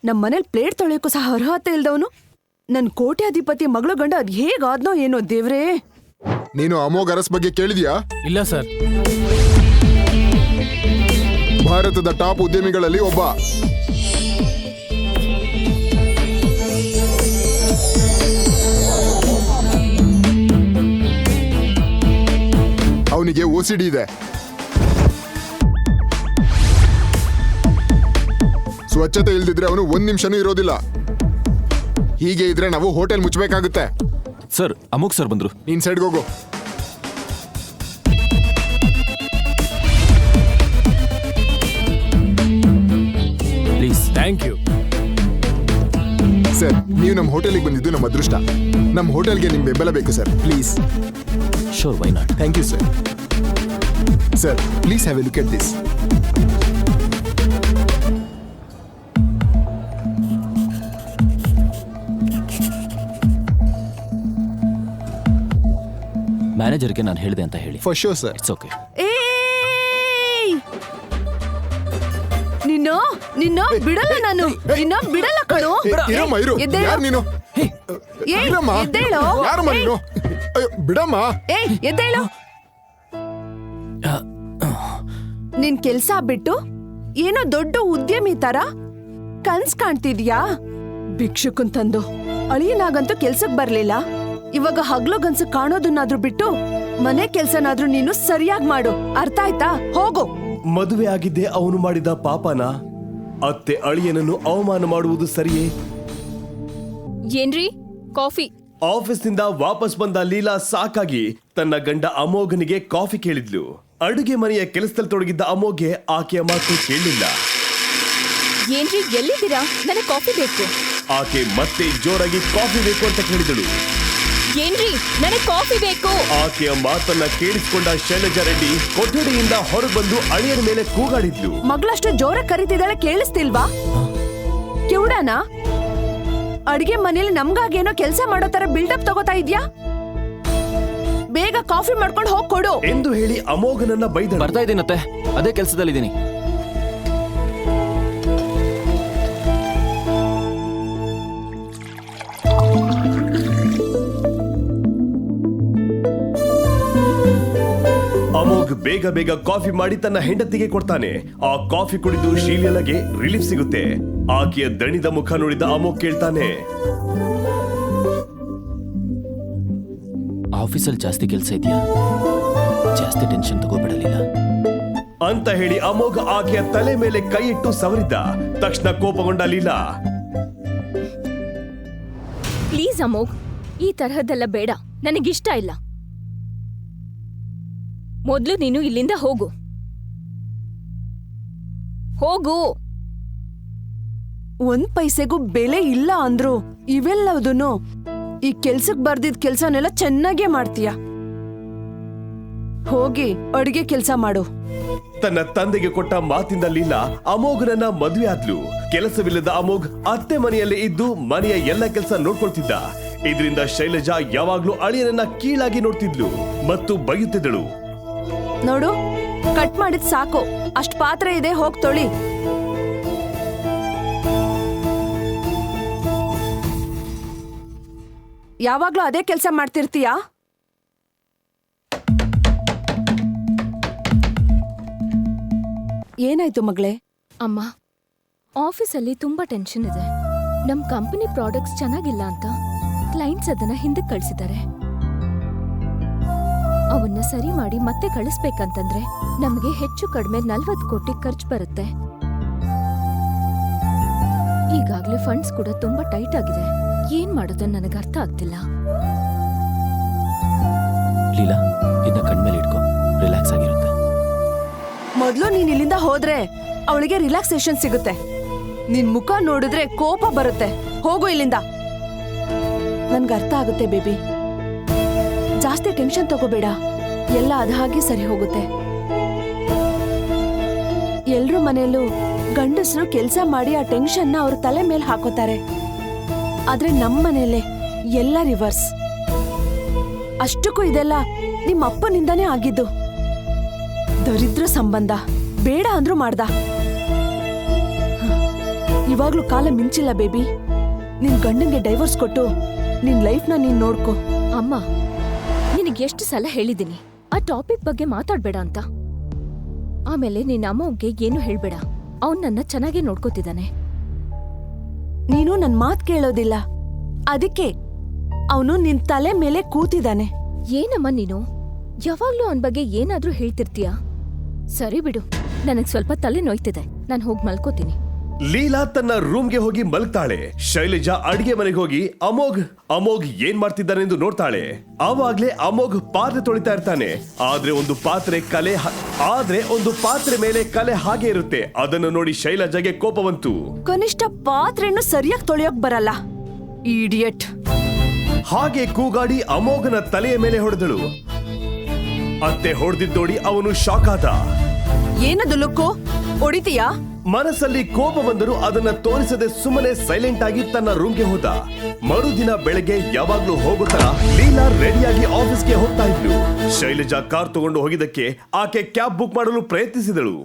ನಮ್ ಮನೇಲಿ ಪ್ಲೇಟ್ ತೊಳೆಯೋಕ್ಕೂ ಸಹ ಅರ್ಹತೆ ಇಲ್ದವನು ನನ್ ಕೋಟ್ಯಾಧಿಪತಿ ಮಗಳು ಗಂಡ ಅದ್ ಹೇಗಾದ್ನೋ ಏನೋ ದೇವ್ರೇ. ನೀನು ಅಮೋಘ್ ಅರಸ್ ಬಗ್ಗೆ ಕೇಳಿದ್ಯಾ? ಇಲ್ಲ ಸರ್. ಭಾರತದ ಟಾಪ್ ಉದ್ಯಮಿಗಳಲ್ಲಿ ಒಬ್ಬ. ಅವನಿಗೆ OCD ಇದೆ. ಸ್ವಚ್ಛತೆ ಇಲ್ದಿದ್ರೆ ಅವನು 1 ನಿಮಿಷನೂ ಇರೋದಿಲ್ಲ. ಹೀಗೆ ಇದ್ರೆ ನಾವು ಹೋಟೆಲ್ ಮುಚ್ಚಬೇಕಾಗುತ್ತೆ. ಸರ್, ಅಮೋಘ್ ಸರ್ ಬಂದ್ರು. ನೀನ್ ಸೈಡ್ಗೆ ಹೋಗು. ಪ್ಲೀಸ್. ಥ್ಯಾಂಕ್ ಯು ಸರ್, ನೀವು ನಮ್ಮ ಹೋಟೆಲ್ಗೆ ಬಂದಿದ್ದು ನಮ್ಮ ಅದೃಷ್ಟ. ನಮ್ಮ ಹೋಟೆಲ್ಗೆ ನಿಮ್ ಬೆಂಬಲ ಬೇಕು sir, please. Sure, why not? Thank you sir. Sir, please have a look at this. ಮ್ಯಾನೇಜರ್ಗೆ ನಾನು ಹೇಳಿದೆ ಅಂತ ಹೇಳಿ. For sure sir. It's okay. ನಿನ್ನ ಬಿಡಲ್ಲ ನಾನು. ನಿನ್ನ ಬಿಡಲ್ಲ ಕಣೋ. ಇರಮ್ಮ, ಇರು. ಯಾರು ನೀನು? ಇರಮ್ಮ. ಎದ್ದೇಳೋ. ಯಾರಮ್ಮ ನೀನು? ಅಯ್ಯೋ, ಬಿಡಮ್ಮ. ಎದ್ದೇಳು. ನಿನ್ ಕೆಲ್ಸ ಬಿಟ್ಟು ಏನೋ ದೊಡ್ಡ ಉದ್ಯಮಿ ತರ ಕನ್ಸ್ ಕಾಣ್ತಿದ್ಯಾ? ಭಿಕ್ಷುಕನ್ ತಂದು ಅಳಿಯನಾಗಂತೂ ಕೆಲ್ಸಕ್ ಬರ್ಲಿಲ್ಲ. ಇವಾಗ ಹಗ್ಲು ಗನ್ಸು ಕಾಣೋದನ್ನಾದ್ರೂ ಬಿಟ್ಟು ಮನೆ ಕೆಲ್ಸನಾದ್ರೂ ನೀನು ಸರಿಯಾಗಿ ಮಾಡು. ಅರ್ಥ ಆಯ್ತಾ? ಹೋಗು. ಮದುವೆ ಆಗಿದ್ದೆ ಅವನು ಮಾಡಿದ ಪಾಪನ. ಅತ್ತೆ ಅಳಿಯನನ್ನು ಅವಮಾನ ಮಾಡುವುದು ಸರಿಯೇ? ಏನ್ರಿ ಕಾಫಿ? ಆಫೀಸ್ನಿಂದ ವಾಪಸ್ ಬಂದ ಲೀಲಾ ಸಾಕಾಗಿ ತನ್ನ ಗಂಡ ಅಮೋಘನಿಗೆ ಕಾಫಿ ಕೇಳಿದ್ಲು. ಅಡುಗೆ ಮನೆಯ ಕೆಲಸದಲ್ಲಿ ತೊಡಗಿದ್ದ ಅಮೋಘ್ಗೆ ಆಕೆಯ ಮಾತು ಕೇಳಲಿಲ್ಲ. ಏನ್ರಿ ಎಲ್ಲಿದ್ದೀರಾ? ನನಗೆ ಕಾಫಿ ಬೇಕು. ಆಕೆ ಮತ್ತೆ ಜೋರಾಗಿ ಕಾಫಿ ಬೇಕು ಅಂತ ಕೇಳಿದಳು. ಏನ್ರಿ ನನಗೆ ಕಾಫಿ ಬೇಕು. ಆಕೆಯ ಮಾತನ್ನ ಕೇಳಿಸಿಕೊಂಡ ಶೈಲಜಾ ರೆಡ್ಡಿ ಕೊಠಡಿಯಿಂದ ಹೊರಬಂದು ಅಳಿಯನ ಮೇಲೆ ಕೂಗಾಡಿದ್ಲು. ಮಗಳಷ್ಟು ಜೋರ ಕರಿತಿದ್ದಾಳೆ, ಕೇಳಿಸ್ತಿಲ್ವಾ? ಕಿವುಡಾನ? ಅಡಿಗೆ ಮನೇಲಿ ನಮ್ಗಾಗೇನೋ ಕೆಲಸ ಮಾಡೋ ತರ ಬಿಲ್ಡಪ್ ತಗೋತಾ ಇದ್ಯಾ? ಬೇಗ ಕಾಫಿ ಮಾಡ್ಕೊಂಡು ಹೋಗ್ ಕೊಡು ಎಂದು ಹೇಳಿ ಅಮೋಘನನ್ನ ಬೈದಳು. ಬರ್ತಾ ಇದ್ದೀನತ್ತೆ, ಅದೇ ಕೆಲಸದಲ್ಲಿದ್ದೀನಿ. ಅಮೋಘ್ ಬೇಗ ಬೇಗ ಕಾಫಿ ಮಾಡಿ ತನ್ನ ಹೆಂಡತಿಗೆ ಕೊಡ್ತಾನೆ. ಆ ಕಾಫಿ ಕುಡಿದು ಶೀಲಗೆ ರಿಲೀಫ್ ಸಿಗುತ್ತೆ. ಆಕೆಯ ದಣಿದ ಮುಖ ನೋಡಿದ ಅಮೋಘ್ ಕೇಳ್ತಾನೆ, ಆಫೀಸಲ್ಲಿ ಜಾಸ್ತಿ ಕೆಲಸ ಇದೆಯಾ? ಜಾಸ್ತಿ ಟೆನ್ಷನ್ ತಗೋಬಿಡಲಿಲ್ಲ ಅಂತ ಹೇಳಿ ಅಮೋಘ್ ಆಕೆಯ ತಲೆ ಮೇಲೆ ಕೈ ಇಟ್ಟು ಸವರಿದ್ದ. ತಕ್ಷಣ ಕೋಪಗೊಂಡ ಲೀಲಾ. ಪ್ಲೀಸ್ ಅಮೋಘ್, ಈ ತರಹದ್ದೆಲ್ಲ ಬೇಡ, ನನಗಿಷ್ಟ ಇಲ್ಲ. ಮೊದ್ಲು ನೀನು ಇಲ್ಲಿಂದ ಹೋಗು. ಹೋಗು. 1 ಪೈಸೆಗೂ ಬೆಲೆ ಇಲ್ಲ ಅಂದ್ರು ಇವೆಲ್ಲದನ್ನು ಈ ಕೆಲ್ಸಕ್ ಬರ್ದಿದ್ ಕೆಲ್ಸನೆಲ್ಲ ಚೆನ್ನಾಗೇ ಮಾಡ್ತೀಯ. ಹೋಗಿ ಅಡ್ಗೆ ಕೆಲ್ಸ ಮಾಡು. ತನ್ನ ತಂದೆಗೆ ಕೊಟ್ಟ ಮಾತಿಂದ ಲೀಲಾ ಅಮೋಘನನ್ನ ಮದುವೆ ಆದ್ಲು. ಕೆಲಸವಿಲ್ಲದ ಅಮೋಘ್ ಅತ್ತೆ ಮನೆಯಲ್ಲೇ ಇದ್ದು ಮನೆಯ ಎಲ್ಲ ಕೆಲಸ ನೋಡ್ಕೊಳ್ತಿದ್ದ. ಇದರಿಂದ ಶೈಲಜಾ ಯಾವಾಗ್ಲೂ ಅಳಿಯನನ್ನ ಕೀಳಾಗಿ ನೋಡ್ತಿದ್ಲು ಮತ್ತು ಬೈಯುತ್ತಿದ್ದಳು. ನೋಡು, ಕಟ್ ಮಾಡಿದ್ ಸಾಕು. ಅಷ್ಟ್ ಪಾತ್ರೆ ಇದೆ, ಹೋಗ್ ತೊಳಿ. ಯಾವಾಗ್ಲೂ ಅದೇ ಕೆಲ್ಸ ಮಾಡ್ತಿರ್ತೀಯಾ? ಏನಾಯ್ತು ಮಗಳೇ? ಅಮ್ಮ, ಆಫೀಸಲ್ಲಿ ತುಂಬಾ ಟೆನ್ಷನ್ ಇದೆ. ನಮ್ ಕಂಪನಿ ಪ್ರಾಡಕ್ಟ್ಸ್ ಚೆನ್ನಾಗಿಲ್ಲ ಅಂತ ಕ್ಲೈಂಟ್ಸ್ ಅದನ್ನ ಹಿಂದಕ್ಕೆ ಕಳ್ಸಿದ್ದಾರೆ. ಅವನ್ನ ಸರಿ ಮಾಡಿ ಮತ್ತೆ ಕಳಿಸ್ಬೇಕಂತಂದ್ರೆ ನಮಗೆ ಹೆಚ್ಚು ಕಡಿಮೆ 40 ಕೋಟಿ ಖರ್ಚು ಬರುತ್ತೆ. ಈಗಾಗ್ಲೇ ಫಂಡ್ಸ್ ಕೂಡ ತುಂಬಾ ಟೈಟ್ ಆಗಿದೆ. ಏನ್ ಮಾಡೋದನ್ನ ನನಗೆ ಅರ್ಥ ಆಗ್ತಿಲ್ಲ. ಲೀಲಾ, ಇದನ್ನ ಕಣ್ಮೇಲೆ ಇಟ್ಕೋ, ರಿಲ್ಯಾಕ್ಸ್ ಆಗಿರುತ್ತೆ. ಮೊದ್ಲು ನೀನ್ ಇಲ್ಲಿಂದ ಹೋದ್ರೆ ಅವಳಿಗೆ ರಿಲ್ಯಾಕ್ಸೇಷನ್ ಸಿಗುತ್ತೆ. ನಿನ್ ಮುಖ ನೋಡಿದ್ರೆ ಕೋಪ ಬರುತ್ತೆ. ಹೋಗು ಇಲ್ಲಿಂದ. ನನ್ಗೆ ಅರ್ಥ ಆಗುತ್ತೆ ಬೇಬಿ. ಜಾಸ್ತಿ ಟೆನ್ಷನ್ ತಗೋಬೇಡ, ಎಲ್ಲ ಅದಾಗಿ ಸರಿ ಹೋಗುತ್ತೆ. ಎಲ್ರೂ ಮನೆಯಲ್ಲೂ ಗಂಡಸರು ಕೆಲಸ ಮಾಡಿ ಆ ಟೆನ್ಷನ್ನ ಅವ್ರ ತಲೆ ಮೇಲೆ ಹಾಕೋತಾರೆ. ಆದ್ರೆ ನಮ್ಮ ಮನೆಯಲ್ಲೇ ಎಲ್ಲ ರಿವರ್ಸ್. ಅಷ್ಟಕ್ಕೂ ಇದೆಲ್ಲ ನಿಮ್ಮ ಅಪ್ಪನಿಂದಾನೇ ಆಗಿದ್ದು. ದರಿದ್ರ ಸಂಬಂಧ ಬೇಡ ಅಂದ್ರೂ ಮಾಡ್ದ. ಇವಾಗ್ಲೂ ಕಾಲ ಮಿಂಚಿಲ್ಲ ಬೇಬಿ. ನಿನ್ ಗಂಡಂಗೆ ಡೈವರ್ಸ್ ಕೊಟ್ಟು ನಿನ್ ಲೈಫ್ನ ನೀನ್ ನೋಡ್ಕೋ. ಅಮ್ಮ, ನಿನಗೆ ಎಷ್ಟು ಸಲ ಹೇಳಿದ್ದೀನಿ ಆ ಟಾಪಿಕ್ ಬಗ್ಗೆ ಮಾತಾಡ್ಬೇಡ ಅಂತ. ಆಮೇಲೆ ನಿನ್ನ ಅಮ್ಮವ್ಗೆ ಏನು ಹೇಳ್ಬೇಡ. ಅವ್ನ್ ನನ್ನ ಚೆನ್ನಾಗೇ ನೋಡ್ಕೋತಿದ್ದಾನೆ. ನೀನು ನನ್ ಮಾತ್ ಕೇಳೋದಿಲ್ಲ, ಅದಕ್ಕೆ ಅವನು ನಿನ್ ತಲೆ ಮೇಲೆ ಕೂತಿದ್ದಾನೆ. ಏನಮ್ಮ ನೀನು ಯಾವಾಗ್ಲೂ ಅವನ್ ಬಗ್ಗೆ ಏನಾದ್ರೂ ಹೇಳ್ತಿರ್ತೀಯ? ಸರಿ ಬಿಡು, ನನಗ್ ಸ್ವಲ್ಪ ತಲೆ ನೋಯ್ತಿದೆ, ನಾನು ಹೋಗಿ ಮಲ್ಕೋತೀನಿ. ಲೀಲಾ ತನ್ನ ರೂಮ್ಗೆ ಹೋಗಿ ಮಲಗ್ತಾಳೆ. ಶೈಲಜಾ ಅಡಿಗೆ ಮನೆಗೆ ಹೋಗಿ ಅಮೋಘ್ ಏನ್ ಮಾಡ್ತಿದ್ದಾನೆಂದು ನೋಡ್ತಾಳೆ. ಆವಾಗ್ಲೇ ಅಮೋಘ್ ಪಾತ್ರೆ ತೊಳಿತಾ ಇರ್ತಾನೆ. ಆದ್ರೆ ಒಂದು ಪಾತ್ರೆ ಮೇಲೆ ಕಲೆ ಹಾಗೆ ಇರುತ್ತೆ. ಅದನ್ನು ನೋಡಿ ಶೈಲಜಾಗೆ ಕೋಪ ಬಂತು. ಕನಿಷ್ಠ ಪಾತ್ರೆಯನ್ನು ಸರಿಯಾಗಿ ತೊಳೆಯೋಕ್ ಬರಲ್ಲ, ಇಡಿಯಟ್. ಹಾಗೆ ಕೂಗಾಡಿ ಅಮೋಘನ ತಲೆಯ ಮೇಲೆ ಹೊಡೆದಳು. ಅತ್ತೆ ಹೊಡೆದಿದ್ದೋಡಿ ಅವನು ಶಾಕ್ ಆದ. ಏನದು ಲುಕ್ಕು, ಹೊಡಿತೀಯಾ? ಮನಸ್ಸಲ್ಲಿ ಕೋಪ ಬಂದರೂ ಅದನ್ನ ತೋರಿಸದೆ ಸುಮ್ಮನೆ ಸೈಲೆಂಟ್ ಆಗಿ ತನ್ನ ರೂಮ್ಗೆ ಹೋದ. ಮರುದಿನ ಬೆಳಗ್ಗೆ ಯಾವಾಗ್ಲೂ ಹೋಗುತ್ತಾ ಲೀಲಾ ರೆಡಿಯಾಗಿ ಆಫೀಸ್ಗೆ ಹೋಗ್ತಾ ಇದ್ಲು. ಶೈಲಜಾ ಕಾರ್ ತಗೊಂಡು ಹೋಗಿದ್ದಕ್ಕೆ ಆಕೆ ಕ್ಯಾಬ್ ಬುಕ್ ಮಾಡಲು ಪ್ರಯತ್ನಿಸಿದಳು.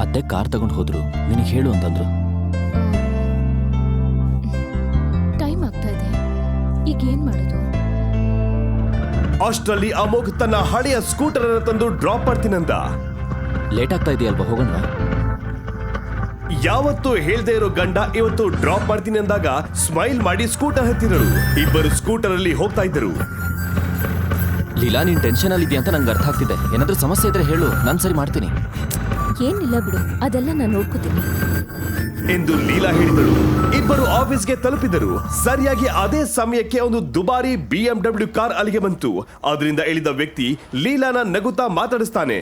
ಅತ್ತೆ ಕಾರ್ ತಗೊಂಡು ಹೋದ್ರು, ನಿನಗೆ ಹೇಳು ಅಂತಂದ್ರು. ಟೈಮ್ ಆಗ್ತಾ ಇದೆ, ಈಗ ಏನ್ ಮಾಡೋದು? ಅಷ್ಟರಲ್ಲಿ ಅಮೋಘ್ ತನ್ನ ಹಳೆಯ ಸ್ಕೂಟರ್ ಅನ್ನು ತಂದು ಡ್ರಾಪ್ ಮಾಡ್ತೀನಂದ. ಲೇಟ್ ಆಗ್ತಾ ಇದೆಯಲ್ವಾ, ಹೋಗೋಣ. ಯಾವತ್ತೂ ಹೇಳ್ದೇ ಇರೋ ಗಂಡ ಇವತ್ತು ಡ್ರಾಪ್ ಮಾಡ್ತೀನಿ ಅಂದಾಗ ಸ್ಮೈಲ್ ಮಾಡಿ ಸ್ಕೂಟರ್ ಹತ್ತಿದರು. ಇಬ್ಬರು ಸ್ಕೂಟರ್ ಅಲ್ಲಿ ಹೋಗ್ತಾ ಇದ್ದರು. ಲೀಲಾ, ನೀನ್ ಟೆನ್ಷನ್ ಅಲ್ಲಿ ಇದೆಯಾ ಅಂತ ನಂಗೆ ಅರ್ಥ ಆಗ್ತಿದೆ. ಏನಾದ್ರೂ ಸಮಸ್ಯೆ ಇದ್ರೆ ಹೇಳು, ನಾನು ಸರಿ ಮಾಡ್ತೀನಿ. ಏನಿಲ್ಲ ಬಿಡು, ಅದೆಲ್ಲ ನಾನು ನೋಡ್ಕೋತೀನಿ ಎಂದು ಲೀಲಾ ಹೇಳಿದಳು. ಇಬ್ಬರು ಆಫೀಸ್ಗೆ ತಲುಪಿದರು. ಸರಿಯಾಗಿ ಅದೇ ಸಮಯಕ್ಕೆ ಒಂದು ದುಬಾರಿ BMW ಕಾರ್ ಅಲ್ಲಿಗೆ ಬಂತು. ಅದರಿಂದ ಇಳಿದ ವ್ಯಕ್ತಿ ಲೀಲಾನ ನಗುತ್ತಾ ಮಾತಾಡಿಸ್ತಾನೆ.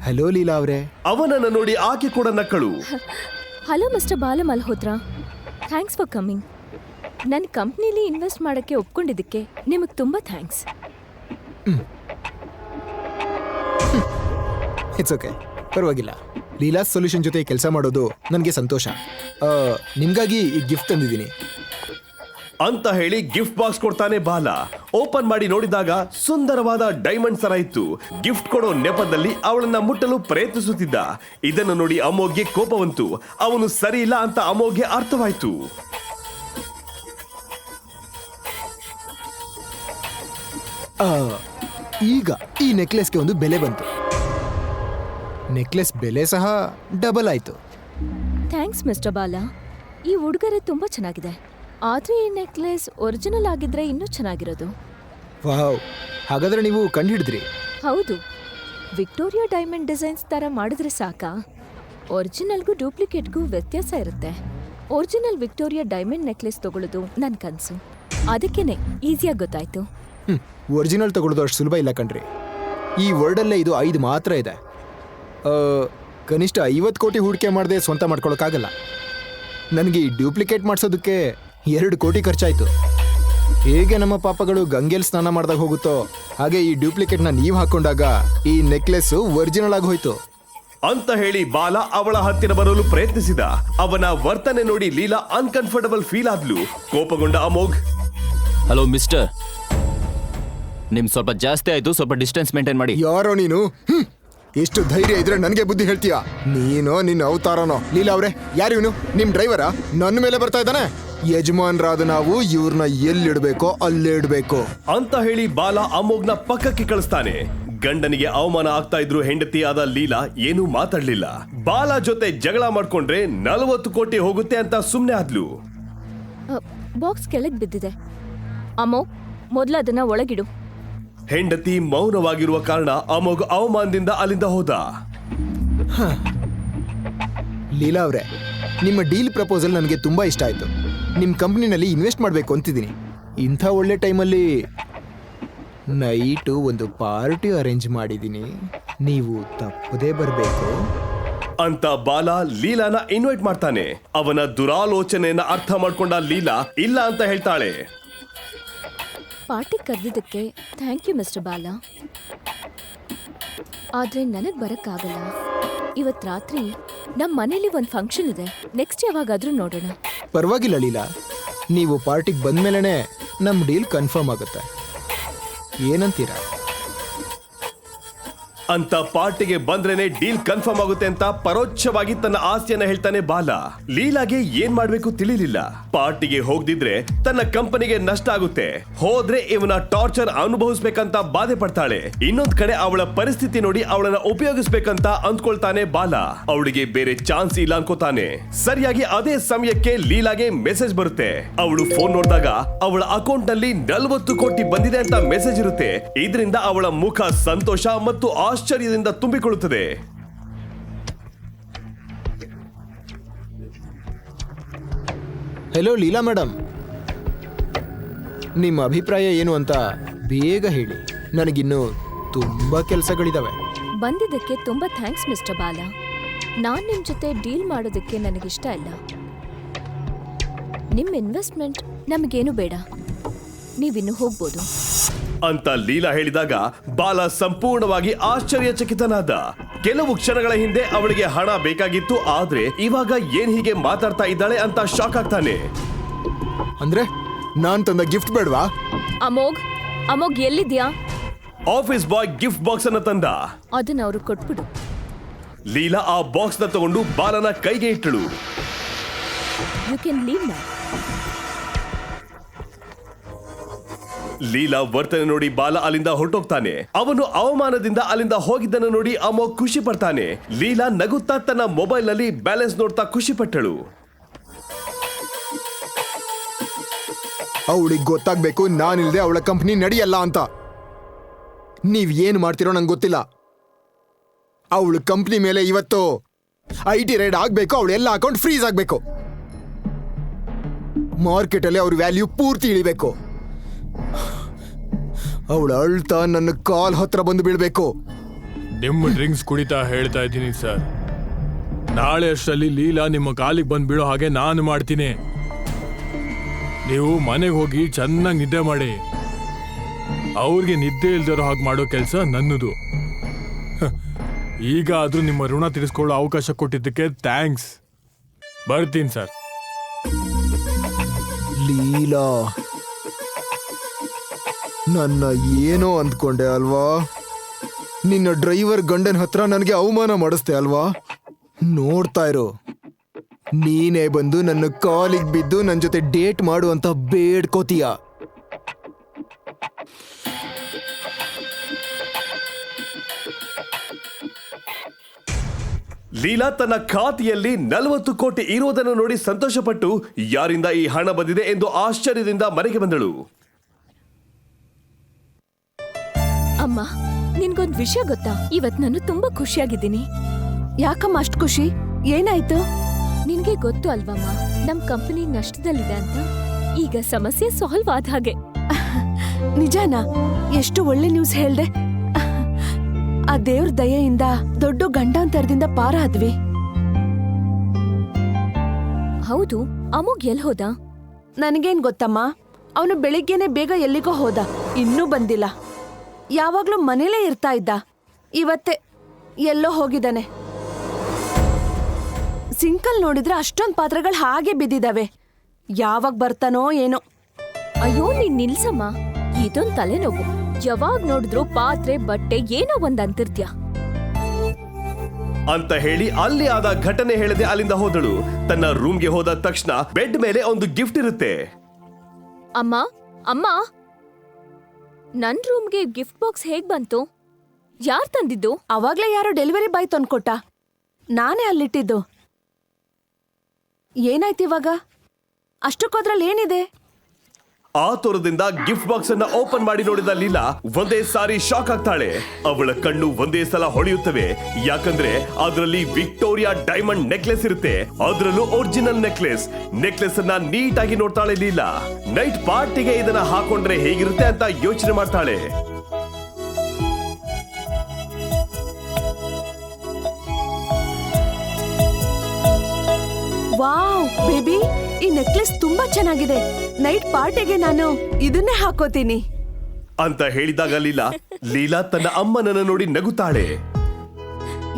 ಹಲೋ ಲೀಲಾ ಅವರೇ. ಅವನನ್ನು ನೋಡಿ ಆಕೆ ಕೂಡ ನಕ್ಕಳು. ಹಲೋ ಮಿಸ್ಟರ್ ಬಾಲ ಮಲ್ಹೋತ್ರಾ, ಥ್ಯಾಂಕ್ಸ್ ಫಾರ್ ಕಮಿಂಗ್. ನನ್ನ ಕಂಪ್ನಿಲಿ ಇನ್ವೆಸ್ಟ್ ಮಾಡೋಕ್ಕೆ ಒಪ್ಕೊಂಡಿದ್ದಕ್ಕೆ ನಿಮಗೆ ತುಂಬ ಥ್ಯಾಂಕ್ಸ್. ಇಟ್ಸ್ ಓಕೆ, ಪರವಾಗಿಲ್ಲ. ಲೀಲಾ ಸೊಲ್ಯೂಷನ್ ಜೊತೆ ಕೆಲಸ ಮಾಡೋದು ನನಗೆ ಸಂತೋಷ. ನಿಮ್ಗಾಗಿ ಈ ಗಿಫ್ಟ್ ತಂದಿದ್ದೀನಿ ಅಂತ ಹೇಳಿ ಗಿಫ್ಟ್ ಬಾಕ್ಸ್ ಕೊಡ್ತಾನೆ ಬಾಲ. ಓಪನ್ ಮಾಡಿ ನೋಡಿದಾಗ ಸುಂದರವಾದ ಡೈಮಂಡ್ ಸರ ಇತ್ತು. ಗಿಫ್ಟ್ ಕೊಡೋ ನೆಪದಲ್ಲಿ ಅವಳನ್ನ ಮುಟ್ಟಲು ಪ್ರಯತ್ನಿಸುತ್ತಿದ್ದ. ಇದನ್ನು ನೋಡಿ ಅಮೋಘ್ಗೆ ಕೋಪ ಬಂತು. ಅವನು ಸರಿ ಇಲ್ಲ ಅಂತ ಅಮೋಘ್ಗೆ ಅರ್ಥವಾಯ್ತು. ಈಗ ಈ ನೆಕ್ಲೆಸ್ಗೆ ಒಂದು ಬೆಲೆ ಬಂತು. ನೆಕ್ಲೆಸ್ ಬೆಲೆ ಸಹ ಡಬಲ್ ಆಯ್ತು. ಥ್ಯಾಂಕ್ಸ್ ಮಿಸ್ಟರ್ ಬಾಲ. ಈ ಉಡುಗೊರೆ ತುಂಬ ಚೆನ್ನಾಗಿದೆ. ಆದರೆ ಈ ನೆಕ್ಲೆಸ್ ಒರಿಜಿನಲ್ ಆಗಿದ್ರೆ ಇನ್ನೂ ಚೆನ್ನಾಗಿರೋದು. ವಾವ್, ಹಾಗಾದ್ರೆ ನೀವು ಕಂಡುಹಿಡಿದ್ರಿ? ಹೌದು, ವಿಕ್ಟೋರಿಯಾ ಡೈಮಂಡ್ ಡಿಸೈನ್ಸ್ ಥರ ಮಾಡಿದ್ರೆ ಸಾಕಾ? ಒರಿಜಿನಲ್ಗೂ ಡೂಪ್ಲಿಕೇಟ್ಗೂ ವ್ಯತ್ಯಾಸ ಇರುತ್ತೆ. ಒರಿಜಿನಲ್ ವಿಕ್ಟೋರಿಯಾ ಡೈಮಂಡ್ ನೆಕ್ಲೆಸ್ ತಗೊಳ್ಳೋದು ನನ್ನ ಕನಸು. ಅದಕ್ಕೇನೆ ಈಸಿಯಾಗಿ ಗೊತ್ತಾಯ್ತು. ಒರಿಜಿನಲ್ ತಗೊಳ್ಳೋದು ಅಷ್ಟು ಸುಲಭ ಇಲ್ಲ ಕಣ್ರಿ. ಈ ವರ್ಲ್ಡಲ್ಲೇ ಇದು 5 ಮಾತ್ರ ಇದೆ. ಕನಿಷ್ಠ 50 ಕೋಟಿ ಹೂಡಿಕೆ ಮಾಡದೆ ಸ್ವಂತ ಮಾಡ್ಕೊಳಕ್ಕಾಗಲ್ಲ. ನನಗೆ ಈ ಡ್ಯೂಪ್ಲಿಕೇಟ್ ಮಾಡಿಸೋದಕ್ಕೆ 2 ಕೋಟಿ ಖರ್ಚಾಯಿತು. ಹೇಗೆ ನಮ್ಮ ಪಾಪಗಳು ಗಂಗೆಲ್ ಸ್ನಾನ ಮಾಡ್ದಾಗ ಹೋಗುತ್ತೋ ಹಾಗೆ ಈ ಡ್ಯೂಪ್ಲಿಕೇಟ್ನ ನೀವು ಹಾಕೊಂಡಾಗ ಈ ನೆಕ್ಲೆಸ್ಸು ಒರಿಜಿನಲ್ ಆಗಿ ಹೋಯ್ತು ಅಂತ ಹೇಳಿ ಬಾಲ ಅವಳ ಹತ್ತಿರ ಬರಲು ಪ್ರಯತ್ನಿಸಿದ. ಅವನ ವರ್ತನೆ ನೋಡಿ ಲೀಲಾ ಅನ್ಕಂಫರ್ಟಬಲ್ ಫೀಲ್ ಆದ್ಲು. ಕೋಪಗೊಂಡ ಅಮೋಘ್, ಹಲೋ ಮಿಸ್ಟರ್, ನಿಮ್ ಸ್ವಲ್ಪ ಜಾಸ್ತಿ ಆಯ್ತು, ಸ್ವಲ್ಪ ಡಿಸ್ಟೆನ್ಸ್ ಮೇಂಟೈನ್ ಮಾಡಿ. ಯಾರೋ ನೀನು? ಎಷ್ಟು ಧೈರ್ಯ ಇದ್ರೆ ನನಗೆ ಬುದ್ಧಿ ಹೇಳ್ತೀಯಾ? ನೀನೋ ನಿನ್ನ ಅವತಾರನೋ? ಲೀಲಾ ಅವ್ರೆ, ಯಾರು ಇವನು? ನಿಮ್ ಡ್ರೈವರಾ? ನನ್ನ ಮೇಲೆ ಬರ್ತಾ ಇದ್ದಾನೆ. ಯಜಮಾನ್ರಾದ ನಾವು ಇವ್ರನ್ನ ಎಲ್ಲಿಡ್ಬೇಕೋ ಅಲ್ಲೇ ಇಡ್ಬೇಕು ಅಂತ ಹೇಳಿ ಬಾಲ ಅಮೋಘ್ನ ಪಕ್ಕಕ್ಕೆ ಕಳಿಸ್ತಾನೆ. ಗಂಡನಿಗೆ ಅವಮಾನ ಆಗ್ತಾ ಇದ್ರು ಹೆಂಡತಿಯಾದ ಲೀಲಾ ಏನೂ ಮಾತಾಡ್ಲಿಲ್ಲ. ಬಾಲ ಜೊತೆ ಜಗಳ ಮಾಡ್ಕೊಂಡ್ರೆ 40 ಕೋಟಿ ಹೋಗುತ್ತೆ ಅಂತ ಸುಮ್ನೆ ಆದ್ಲು. ಬಾಕ್ಸ್ ಕೆಳಗೆ ಬಿದ್ದಿದೆ. ಅಮ್ಮೋ, ಮೊದಲು ಅದನ್ನ ಒಳಗಿಡು. ಹೆಂಡತಿ ಮೌನವಾಗಿರುವ ಕಾರಣ ಅಮೋಘ್ ಅವಮಾನದಿಂದ ಅಲ್ಲಿಂದ ಹೋದ. ಲೀಲಾ ಅವರೇ, ನಿಮ್ಮ ಡೀಲ್ ಪ್ರಪೋಸಲ್ ನನಗೆ ತುಂಬಾ ಇಷ್ಟ ಆಯ್ತು. ನಿಮ್ಮ ಕಂಪ್ನಿನಲ್ಲಿ ಇನ್ವೆಸ್ಟ್ ಮಾಡಬೇಕು ಅಂತಿದ್ದೀನಿ. ಇಂಥ ಒಳ್ಳೆ ಟೈಮಲ್ಲಿ ನೈಟು ಒಂದು ಪಾರ್ಟಿ ಅರೇಂಜ್ ಮಾಡಿದ್ದೀನಿ, ನೀವು ತಪ್ಪದೇ ಬರಬೇಕು ಅಂತ ಬಾಲ ಲೀಲಾನ ಇನ್ವೈಟ್ ಮಾಡ್ತಾನೆ. ಅವನ ದುರಾಲೋಚನೆಯನ್ನ ಅರ್ಥ ಮಾಡ್ಕೊಂಡ ಲೀಲಾ ಇಲ್ಲ ಅಂತ ಹೇಳ್ತಾಳೆ. ಪಾರ್ಟಿ ಕರೆದಿದ್ದಕ್ಕೆ ಥ್ಯಾಂಕ್ ಯು ಮಿಸ್ಟರ್ ಬಾಲ. ಆದರೆ ನನಗೆ ಬರೋಕ್ಕಾಗಲ್ಲ. ಇವತ್ತು ರಾತ್ರಿ ನಮ್ಮ ಮನೇಲಿ ಒಂದು ಫಂಕ್ಷನ್ ಇದೆ. ನೆಕ್ಸ್ಟ್ ಯಾವಾಗಾದ್ರೂ ನೋಡೋಣ. ಪರವಾಗಿಲ್ಲ ಲೀಲಾ, ನೀವು ಪಾರ್ಟಿಗೆ ಬಂದ್ಮೇಲೆ ನಮ್ಮ ಡೀಲ್ ಕನ್ಫರ್ಮ್ ಆಗುತ್ತೆ. ಏನಂತೀರಾ? ಅಂತ ಪಾರ್ಟಿಗೆ ಬಂದ್ರೇನೆ ಡೀಲ್ ಕನ್ಫರ್ಮ್ ಆಗುತ್ತೆ ಅಂತ ಪರೋಕ್ಷವಾಗಿ ತನ್ನ ಆಸೆಯನ್ನ ಹೇಳ್ತಾನೆ ಬಾಲ. ಲೀಲಾಗೆ ಏನ್ ಮಾಡ್ಬೇಕು ತಿಳಿಲಿಲ್ಲ. ಪಾರ್ಟಿಗೆ ಹೋಗ್ದಿದ್ರೆ ತನ್ನ ಕಂಪನಿಗೆ ನಷ್ಟ ಆಗುತ್ತೆ, ಹೋದ್ರೆ ಇವನ ಟಾರ್ಚರ್ ಅನುಭವಿಸ್ಬೇಕಂತ ಬಾಧೆ ಪಡ್ತಾಳೆ. ಇನ್ನೊಂದ್ ಕಡೆ ಅವಳ ಪರಿಸ್ಥಿತಿ ನೋಡಿ ಅವಳನ್ನ ಉಪಯೋಗಿಸ್ಬೇಕಂತ ಅಂದ್ಕೊಳ್ತಾನೆ ಬಾಲ. ಅವಳಿಗೆ ಬೇರೆ ಚಾನ್ಸ್ ಇಲ್ಲ ಅನ್ಕೋತಾನೆ. ಸರಿಯಾಗಿ ಅದೇ ಸಮಯಕ್ಕೆ ಲೀಲಾಗೆ ಮೆಸೇಜ್ ಬರುತ್ತೆ. ಅವಳು ಫೋನ್ ನೋಡಿದಾಗ ಅವಳ ಅಕೌಂಟ್ ನಲ್ಲಿ 40 ಕೋಟಿ ಬಂದಿದೆ ಅಂತ ಮೆಸೇಜ್ ಇರುತ್ತೆ. ಇದರಿಂದ ಅವಳ ಮುಖ ಸಂತೋಷ ಮತ್ತು ಆಶ್ಚರ್ಯದಿಂದ ತುಂಬಿಕೊಳ್ಳುತ್ತದೆ. ಹೆಲೋ ಲೀಲಾ ಮೇಡಮ್, ನಿಮ್ಮ ಅಭಿಪ್ರಾಯ ಏನು ಅಂತ ಬೇಗ ಹೇಳಿ. ನನಗಿನ್ನೂ ತುಂಬಾ ಕೆಲಸಗಳಿದಾವೆ. ಬಂದಿದ್ದಕ್ಕೆ ತುಂಬಾ ಥ್ಯಾಂಕ್ಸ್ ಮಿಸ್ಟರ್ ಬಾಲ. ನಾನ್ ನಿಮ್ ಜೊತೆ ಡೀಲ್ ಮಾಡೋದಕ್ಕೆ ನನಗಿಷ್ಟ ಇಲ್ಲ. ನಿಮ್ ಇನ್ವೆಸ್ಟ್ಮೆಂಟ್ ನಮಗೇನು ಬೇಡ, ನೀವಿನ್ನು ಹೋಗ್ಬೋದು ಅಂತ ಲೀಲಾ ಹೇಳಿದಾಗ ಬಾಲ ಸಂಪೂರ್ಣವಾಗಿ ಆಶ್ಚರ್ಯಚಕಿತನಾದ. ಕೆಲವು ಕ್ಷಣಗಳ ಹಿಂದೆ ಅವಳಿಗೆ ಹಣ ಬೇಕಾಗಿತ್ತು, ಆದ್ರೆ ಇವಾಗ ಏನ್ ಹೀಗೆ ಮಾತಾಡ್ತಾ ಇದ್ದಾಳೆ ಅಂತ ಶಾಕ್ ಆಗ್ತಾನೆ. ಅಂದ್ರೆ ನಾನ್ ತಂದ ಗಿಫ್ಟ್ ಬೇಡವಾ? ಅಮೋಘ್ ಎಲ್ಲಿದ್ಯಾ? ಆಫೀಸ್ ಬಾಯ್ ಗಿಫ್ಟ್ ಬಾಕ್ಸ್ ಅನ್ನ ತಂದ. ಅದನ್ನ ಅವ್ರು ಕೊಟ್ಬಿಡು. ಲೀಲಾ ಆ ಬಾಕ್ಸ್ ನ ತಗೊಂಡು ಬಾಲನ ಕೈಗೆ ಇಟ್ಟಳು. You can leave now. Leela ವರ್ತನೆ ನೋಡಿ ಬಾಲ ಅಲ್ಲಿಂದ ಹೊರಟೋಗ್ತಾನೆ. ಅವನು ಅವಮಾನದಿಂದ ಅಲ್ಲಿಂದ ಹೋಗಿದ್ದನ್ನು ನೋಡಿ ಅಮೋಘ್ ಖುಷಿ ಪಡ್ತಾನೆ. ಲೀಲಾ ನಗುತ್ತಾ ತನ್ನ ಮೊಬೈಲ್ ನಲ್ಲಿ ಬ್ಯಾಲೆನ್ಸ್ ನೋಡ್ತಾ ಖುಷಿ ಪಟ್ಟಳು. ಅವಳಿಗೆ ಗೊತ್ತಾಗ್ಬೇಕು ನಾನಿಲ್ದೆ ಅವಳ ಕಂಪ್ನಿ ನಡೆಯಲ್ಲ ಅಂತ. ನೀವ್ ಏನ್ ಮಾಡ್ತಿರೋ ನಂಗೆ ಗೊತ್ತಿಲ್ಲ. ಅವಳ ಕಂಪ್ನಿ ಮೇಲೆ ಇವತ್ತು IT ರೈಡ್ ಆಗ್ಬೇಕು. ಅವಳ ಎಲ್ಲ ಅಕೌಂಟ್ ಫ್ರೀಸ್ ಆಗ್ಬೇಕು. ಮಾರ್ಕೆಟ್ ಅಲ್ಲಿ ಅವ್ರ ವ್ಯಾಲ್ಯೂ ಪೂರ್ತಿ ಇಳಿಬೇಕು. ಅವಳ ಅಳ್ತಾ ನನ್ನ ಕಾಲ್ ಹತ್ರ ಬಂದು ಬೀಳ್ಬೇಕು. ನಿಮ್ಮ ಡ್ರಿಂಕ್ಸ್ ಕುಡಿತಾ ಹೇಳ್ತಾ ಇದ್ದೀನಿ ಸರ್. ನಾಳೆ ಅಷ್ಟರಲ್ಲಿ ಲೀಲಾ ನಿಮ್ಮ ಕಾಲಿಗೆ ಬಂದು ಬೀಳೋ ಹಾಗೆ ನಾನು ಮಾಡ್ತೀನಿ. ನೀವು ಮನೆಗೆ ಹೋಗಿ ಚೆನ್ನಾಗಿ ನಿದ್ದೆ ಮಾಡಿ. ಅವ್ರಿಗೆ ನಿದ್ದೆ ಇಲ್ದಿರೋ ಹಾಗೆ ಮಾಡೋ ಕೆಲಸ ನನ್ನದು. ಈಗ ಆದ್ರೂ ನಿಮ್ಮ ಋಣ ತೀರಿಸ್ಕೊಳ್ಳೋ ಅವಕಾಶ ಕೊಟ್ಟಿದ್ದಕ್ಕೆ ಥ್ಯಾಂಕ್ಸ್. ಬರ್ತೀನಿ ಸರ್. ಲೀಲಾ, ನನ್ನ ಏನೋ ಅಂದ್ಕೊಂಡೆ ಅಲ್ವಾ? ನಿನ್ನ ಡ್ರೈವರ್ ಗಂಡನ ಹತ್ರ ನನಗೆ ಅವಮಾನ ಮಾಡಿಸ್ದೆ ಅಲ್ವಾ? ನೋಡ್ತಾ ಇರೋ, ನೀನೇ ಬಂದು ನನ್ನ ಕಾಲಿಗೆ ಬಿದ್ದು ನನ್ನ ಜೊತೆ ಡೇಟ್ ಮಾಡು ಅಂತ ಬೇಡ್ಕೋತೀಯ. ಲೀಲಾ ತನ್ನ ಖಾತೆಯಲ್ಲಿ 40 ಕೋಟಿ ಇರುವುದನ್ನು ನೋಡಿ ಸಂತೋಷಪಟ್ಟು ಯಾರಿಂದ ಈ ಹಣ ಬಂದಿದೆ ಎಂದು ಆಶ್ಚರ್ಯದಿಂದ ಮನೆಗೆ ಬಂದಳು. ಅಮ್ಮ, ನಿನ್ಗೊಂದ್ ವಿಷಯ ಗೊತ್ತಾ? ಇವತ್ ನಾನು ತುಂಬಾ ಖುಷಿಯಾಗಿದ್ದೀನಿ. ಯಾಕಮ್ಮ ಅಷ್ಟು ಖುಷಿ? ಏನಾಯ್ತು? ನಿನ್ಗೆ ಗೊತ್ತು ಅಲ್ವಮ್ಮ, ನಮ್ ಕಂಪನಿ ನಷ್ಟದಲ್ಲಿದೆ ಅಂತ. ಈಗ ಸಮಸ್ಯೆ ಸಾಲ್ವ್ ಆದ ಹಾಗೆ. ನಿಜಾನಾ? ಎಷ್ಟು ಒಳ್ಳೆ ನ್ಯೂಸ್ ಹೇಳ್ದೆ. ಆ ದೇವ್ರ ದಯೆಯಿಂದ ದೊಡ್ಡ ಗಂಡಾಂತರದಿಂದ ಪಾರ ಆದ್ವಿ. ಹೌದು, ಅಮೋಘ್ ಎಲ್ ಹೋದ? ನನಗೇನ್ ಗೊತ್ತಮ್ಮ. ಅವನು ಬೆಳಿಗ್ಗೆನೆ ಬೇಗ ಎಲ್ಲಿಗೋ ಹೋದ, ಇನ್ನೂ ಬಂದಿಲ್ಲ. ಯಾವಾಗ್ಲೂ ಮನೇಲೇ ಇರ್ತಾ ಇದ್ದ, ಇವತ್ತೇ ಎಲ್ಲೋ ಹೋಗಿದ್ದಾನೆ. ಸಿಂಕಲ್ ನೋಡಿದ್ರೆ ಅಷ್ಟೊಂದ್ ಪಾತ್ರೆಗಳು ಹಾಗೆ ಬಿದ್ದಿದಾವೆ. ಯಾವಾಗ ಬರ್ತಾನೋ ಏನೋ. ಅಯ್ಯೋ, ನೀನ್ ನಿಲ್ಸಮ್ಮ. ಇದೊಂದ್ ತಲೆನೋವು. ಯಾವಾಗ್ ನೋಡಿದ್ರು ಪಾತ್ರೆ ಬಟ್ಟೆ ಏನೋ ಒಂದ್ ಅಂತಿರ್ತ್ಯ ಅಂತ ಹೇಳಿ ಅಲ್ಲಿ ಆದ ಘಟನೆ ಹೇಳದೆ ಅಲ್ಲಿಂದ ಹೋದಳು. ತನ್ನ ರೂಮ್ಗೆ ಹೋದ ತಕ್ಷಣ ಬೆಡ್ ಮೇಲೆ ಒಂದು ಗಿಫ್ಟ್ ಇರುತ್ತೆ. ಅಮ್ಮ, ಅಮ್ಮ, ನನ್ ರೂಮ್ಗೆ ಗಿಫ್ಟ್ ಬಾಕ್ಸ್ ಹೇಗ್ ಬಂತು? ಯಾರ್ ತಂದಿದ್ದು? ಅವಾಗ್ಲೇ ಯಾರೋ ಡೆಲಿವರಿ ಬಾಯ್ ತಂದ್ಕೊಟ್ಟ, ನಾನೇ ಅಲ್ಲಿಟ್ಟಿದ್ದು. ಏನಾಯ್ತು ಇವಾಗ? ಅಷ್ಟಕ್ಕೋದ್ರಲ್ಲಿ ಏನಿದೆ? ಆತುರದಿಂದ ಗಿಫ್ಟ್ ಬಾಕ್ಸ್ ಅನ್ನ ಓಪನ್ ಮಾಡಿ ನೋಡಿದ ಲೀಲಾ ಒಂದೇ ಸಾರಿ ಶಾಕ್ ಆಗ್ತಾಳೆ. ಅವಳ ಕಣ್ಣು ಒಂದೇ ಸಲ ಹೊಳೆಯುತ್ತವೆ. ಯಾಕಂದ್ರೆ ಅದರಲ್ಲಿ ವಿಕ್ಟೋರಿಯಾ ಡೈಮಂಡ್ ನೆಕ್ಲೆಸ್ ಇರುತ್ತೆ. ಅದರಲ್ಲೂ ಒರಿಜಿನಲ್ ನೆಕ್ಲೆಸ್ ಅನ್ನ ನೀಟಾಗಿ ನೋಡ್ತಾಳೆ ಲೀಲಾ. ನೈಟ್ ಪಾರ್ಟಿಗೆ ಇದನ್ನ ಹಾಕೊಂಡ್ರೆ ಹೇಗಿರುತ್ತೆ ಅಂತ ಯೋಚನೆ ಮಾಡ್ತಾಳೆ. ವಾವ್ ಬೇಬಿ, ಈ ನೆಕ್ಲೆಸ್ ತುಂಬಾ ಚೆನ್ನಾಗಿದೆ. ನೈಟ್ ಪಾರ್ಟಿಗೆ ನಾನು ಇದನ್ನೇ ಹಾಕೋತೀನಿ ಅಂತ ಹೇಳಿದಾಗ ಲೀಲಾ ತನ್ನ ಅಮ್ಮನನ್ನ ನೋಡಿ ನಗುತ್ತಾಳೆ.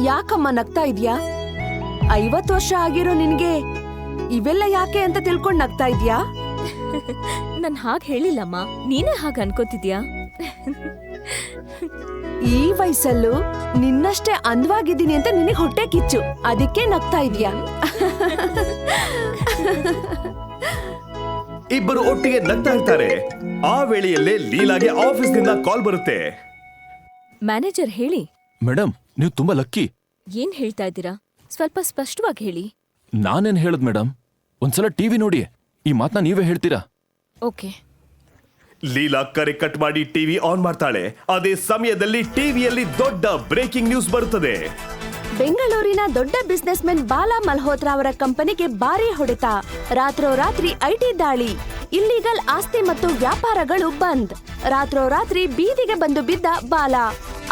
ಯಾಕಮ್ಮ ನಗ್ತಾ ಇದ್ಯಾ? 50 ವರ್ಷ ಆಗಿರೋ ನಿನ್ಗೆ ಇವೆಲ್ಲ ಯಾಕೆ ಅಂತ ತಿಳ್ಕೊಂಡ್ ನಗ್ತಾ ಇದ್ಯಾ? ನನ್ ಹಾಗ್ ಹೇಳಿಲ್ಲಮ್ಮ, ನೀನೇ ಹಾಗ ಅನ್ಕೋತಿದ್ಯಾ? ಈ ವಯಸ್ಸಲ್ಲೂ ನಿನ್ನಷ್ಟೇ ಅಂದವಾಗಿದ್ದೀನಿ ಅಂತ ನಿನಗೆ ಹೊಟ್ಟೆ ಕಿಚ್ಚು, ಅದಕ್ಕೆ ನಗ್ತಾ ಇದೀಯಾ? ಇಬ್ಬರು ಒಟ್ಟಿಗೆ ನಗ್ತಾ ಇರ್ತಾರೆ. ಆ ವೇಳೆಯಲ್ಲೇ ಲೀಲಾಗೆ ಆಫೀಸ್ನಿಂದ ಕಾಲ್ ಬರುತ್ತೆ. ಮ್ಯಾನೇಜರ್ ಹೇಳಿ. ಮೇಡಮ್, ನೀವು ತುಂಬಾ ಲಕ್ಕಿ. ಏನ್ ಹೇಳ್ತಾ ಇದ್ದೀರಾ? ಸ್ವಲ್ಪ ಸ್ಪಷ್ಟವಾಗಿ ಹೇಳಿ. ನಾನೇನ್ ಹೇಳದ್ ಮೇಡಮ್, ಒಂದ್ಸಲ ಟಿವಿ ನೋಡಿ, ಈ ಮಾತನ್ನ ನೀವೇ ಹೇಳ್ತೀರಾ? ಓಕೆ. ಲೀಲಾ ಕರೆ ಕಟ್ ಮಾಡಿ ಟಿವಿ ಆನ್ ಮಾಡ್ತಾಳೆ. ಅದೇ ಸಮಯದಲ್ಲಿ ಟಿವಿಯಲ್ಲಿ ದೊಡ್ಡ ಬ್ರೇಕಿಂಗ್ ನ್ಯೂಸ್ ಬರುತ್ತದೆ. ಬೆಂಗಳೂರಿನ ದೊಡ್ಡ ಬಿಸ್ನೆಸ್ ಮೆನ್ ಬಾಲಾ ಮಲ್ಹೋತ್ರಾ ಅವರ ಕಂಪನಿಗೆ ಭಾರಿ ಹೊಡೆತ. ರಾತ್ರೋರಾತ್ರಿ ಐಟಿ ದಾಳಿ, ಇಲ್ಲಿಗಲ್ ಆಸ್ತಿ ಮತ್ತು ವ್ಯಾಪಾರಗಳು ಬಂದ್. ರಾತ್ರೋರಾತ್ರಿ ಬೀದಿಗೆ ಬಂದು ಬಿದ್ದ ಬಾಲಾ.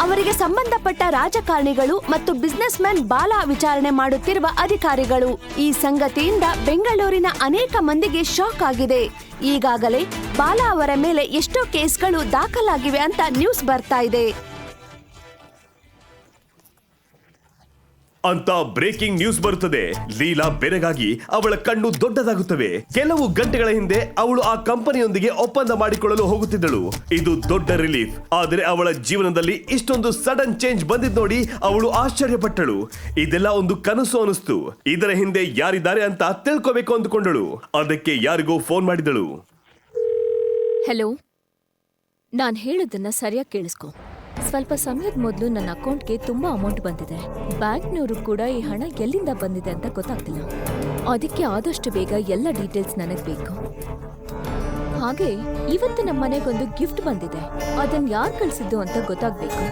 ಅವರಿಗೆ ಸಂಬಂಧಪಟ್ಟ ರಾಜಕಾರಣಿಗಳು ಮತ್ತು ಬಿಸ್ನೆಸ್ ಮೆನ್ ಬಾಲಾ ವಿಚಾರಣೆ ಮಾಡುತ್ತಿರುವ ಅಧಿಕಾರಿಗಳು. ಈ ಸಂಗತಿಯಿಂದ ಬೆಂಗಳೂರಿನ ಅನೇಕ ಮಂದಿಗೆ ಶಾಕ್ ಆಗಿದೆ. ಈಗಾಗಲೇ ಬಾಲಾ ಅವರ ಮೇಲೆ ಎಷ್ಟೋ ಕೇಸ್ಗಳು ದಾಖಲಾಗಿವೆ ಅಂತ ನ್ಯೂಸ್ ಬರ್ತಾ ಇದೆ ಅಂತ ಬ್ರೇಕಿಂಗ್ ನ್ಯೂಸ್ ಬರುತ್ತದೆ. ಲೀಲಾ ಬೆರಗಾಗಿ ಅವಳ ಕಣ್ಣು ದೊಡ್ಡದಾಗುತ್ತವೆ. ಕೆಲವು ಗಂಟೆಗಳ ಹಿಂದೆ ಅವಳು ಆ ಕಂಪನಿಯೊಂದಿಗೆ ಒಪ್ಪಂದ ಮಾಡಿಕೊಳ್ಳಲು ಹೋಗುತ್ತಿದ್ದಳು. ಇದು ದೊಡ್ಡ ರಿಲೀಫ್. ಆದರೆ ಅವಳ ಜೀವನದಲ್ಲಿ ಇಷ್ಟೊಂದು ಸಡನ್ ಚೇಂಜ್ ಬಂದಿದ್ ನೋಡಿ ಅವಳು ಆಶ್ಚರ್ಯಪಟ್ಟಳು. ಇದೆಲ್ಲ ಒಂದು ಕನಸು ಅನಿಸ್ತು. ಇದರ ಹಿಂದೆ ಯಾರಿದ್ದಾರೆ ಅಂತ ತಿಳ್ಕೋಬೇಕು ಅಂದುಕೊಂಡಳು. ಅದಕ್ಕೆ ಯಾರಿಗೋ ಫೋನ್ ಮಾಡಿದಳು. ಹೆಲೋ, ನಾನ್ ಹೇಳೋದನ್ನ ಸರಿಯಾಗಿ ಕೇಳಿಸ್ಕೊ. ಸ್ವಲ್ಪ ಸಮಯದ ಮೊದಲು ನನ್ನ ಅಕೌಂಟ್ಗೆ ತುಂಬಾ ಅಮೌಂಟ್ ಬಂದಿದೆ. ಬ್ಯಾಂಕ್ನವರು ಕೂಡ ಈ ಹಣ ಎಲ್ಲಿಂದ ಬಂದಿದೆ ಅಂತ ಗೊತ್ತಾಗ್ತಿಲ್ಲ. ಅದಕ್ಕೆ ಆದಷ್ಟು ಬೇಗ ಎಲ್ಲ ಡೀಟೇಲ್ಸ್ ನನಗ್ ಬೇಕು. ಹಾಗೆ ಇವತ್ತು ನಮ್ಮ ಮನೆಗೊಂದು ಗಿಫ್ಟ್ ಬಂದಿದೆ. ಅದನ್ನ ಯಾರು ಕಳ್ಸಿದ್ದು ಅಂತ ಗೊತ್ತಾಗ್ಬೇಕು.